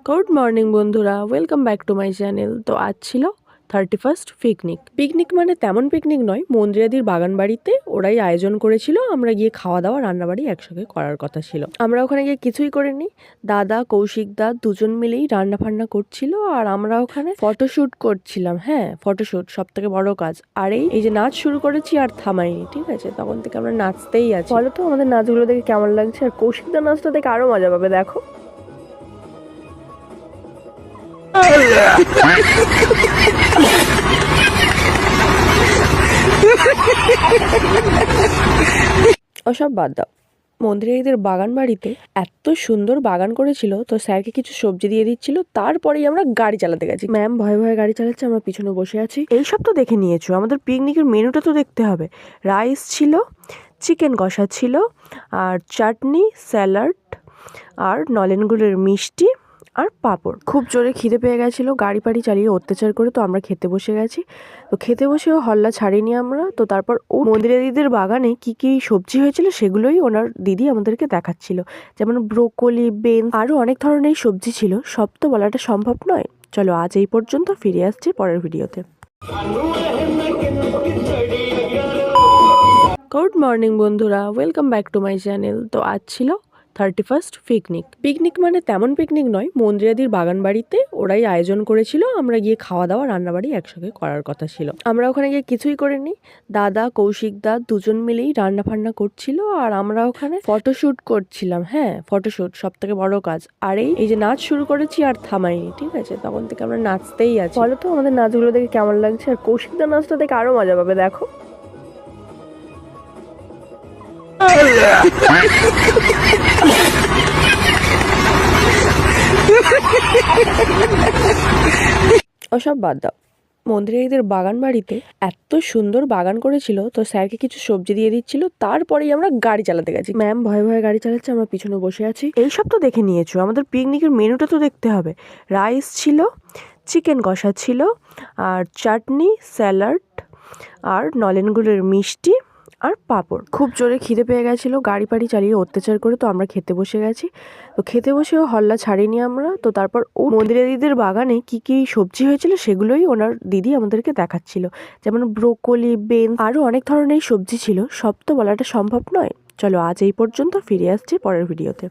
Good morning বন্ধুরা, welcome back to my channel. তো আজ ছিল 31st পিকনিক মানে তেমন পিকনিক নয়, মন্দিরাদির বাগান বাড়িতে ওরাই আয়োজন করেছিল। আমরা গিয়ে খাওয়া দাওয়া রান্নাবাড়ি একসঙ্গে করার কথা ছিল। আমরা ওখানে গিয়ে কিছুই করিনি, দাদা কৌশিক দা দুজন মিলেই রান্না ফান্না করছিল আর আমরা ওখানে ফটোশুট করছিলাম। হ্যাঁ, ফটোশুট সব থেকে বড় কাজ। আর এই যে নাচ শুরু করেছি আর থামাইনি, ঠিক আছে? তখন থেকে আমরা নাচতেই আছি। বলো তো আমাদের নাচগুলো দেখে কেমন লাগছে? আর কৌশিক দার নাচটা দেখে আরো মজা পাবে, দেখো। ওসব বাদ দাও, মন্দিরাদিদের বাগান বাড়িতে এত সুন্দর বাগান করেছিল, তো স্যারকে কিছু সবজি দিয়ে দিচ্ছিল। তারপরেই আমরা গাড়ি চালাতে গেছি। ম্যাম ভয়ে ভয়ে গাড়ি চালাচ্ছে, আমরা পিছনে বসে আছি। এইসব তো দেখে নিয়েছো, আমাদের পিকনিকের মেনুটা তো দেখতে হবে। রাইস ছিল, চিকেন কষা ছিল, আর চাটনি, স্যালাড, আর নলেন গুড়ের মিষ্টি আর পাঁপড়। খুব জোরে খিদে পেয়ে গেছিলো, গাড়ি পাড়ি চালিয়ে অত্যাচার করে, তো আমরা খেতে বসে গেছি। তো খেতে বসেও হল্লা ছাড়িনি আমরা। তো তারপর মন্দিরাদিদের বাগানে কি কি সবজি হয়েছিল সেগুলোই ওনার দিদি আমাদেরকে দেখাচ্ছিল, যেমন ব্রোকলি, বিনস, আরও অনেক ধরনের সবজি ছিল। সব তো বলাটা সম্ভব নয়। চলো আজ এই পর্যন্ত, ফিরে আসছি পরের ভিডিওতে। গুড মর্নিং বন্ধুরা, welcome back to my channel. তো আজ ছিল 31st পিকনিক মানে তেমন পিকনিক নয়, মন্দিরাদির বাগান বাড়িতে ওরাই আয়োজন করেছিল। আমরা গিয়ে খাওয়া দাওয়া রান্নাবাড়ি একসঙ্গে করার কথা ছিল। আমরা ওখানে গিয়ে কিছুই করিনি, দাদা কৌশিক দা দুজন মিলেই রান্না ফান্না করছিল আর আমরা ওখানে ফটোশুট করছিলাম। হ্যাঁ, ফটোশুট সব থেকে বড় কাজ। আর এই যে নাচ শুরু করেছি আর থামাইনি, ঠিক আছে? তখন থেকে আমরা নাচতেই আছি। বলো তো আমাদের নাচগুলো দেখে কেমন লাগছে? আর কৌশিক দার নাচটা দেখে আরো মজা পাবে, দেখো। ওসব বাদ দাও, মন্দিরাদিদের বাগান বাড়িতে এত সুন্দর বাগান করেছিল, তো স্যারকে কিছু সবজি দিয়ে দিচ্ছিল। তারপরেই আমরা গাড়ি চালাতে গেছি। ম্যাম ভয়ে ভয়ে গাড়ি চালাচ্ছে, আমরা পিছনে বসে আছি। এইসব তো দেখে নিয়েছো, আমাদের পিকনিকের মেনুটা তো দেখতে হবে। রাইস ছিল, চিকেন কষা ছিল, আর চাটনি, স্যালাড, আর নলেন গুড়ের মিষ্টি আর পাঁপড়। খুব জোরে খিদে পেয়ে গেছিলো, গাড়ি পাড়ি চালিয়ে অত্যাচার করে, তো আমরা খেতে বসে গেছি। তো খেতে বসেও হল্লা ছাড়িনি আমরা। তো তারপর মন্দিরাদিদের বাগানে কি কি সবজি হয়েছিল সেগুলোই ওনার দিদি আমাদেরকে দেখাচ্ছিল, যেমন ব্রোকলি, বিনস, আরও অনেক ধরনের সবজি ছিল। সব তো বলাটা সম্ভব নয়। চলো আজ এই পর্যন্ত, ফিরে আসছি পরের ভিডিওতে।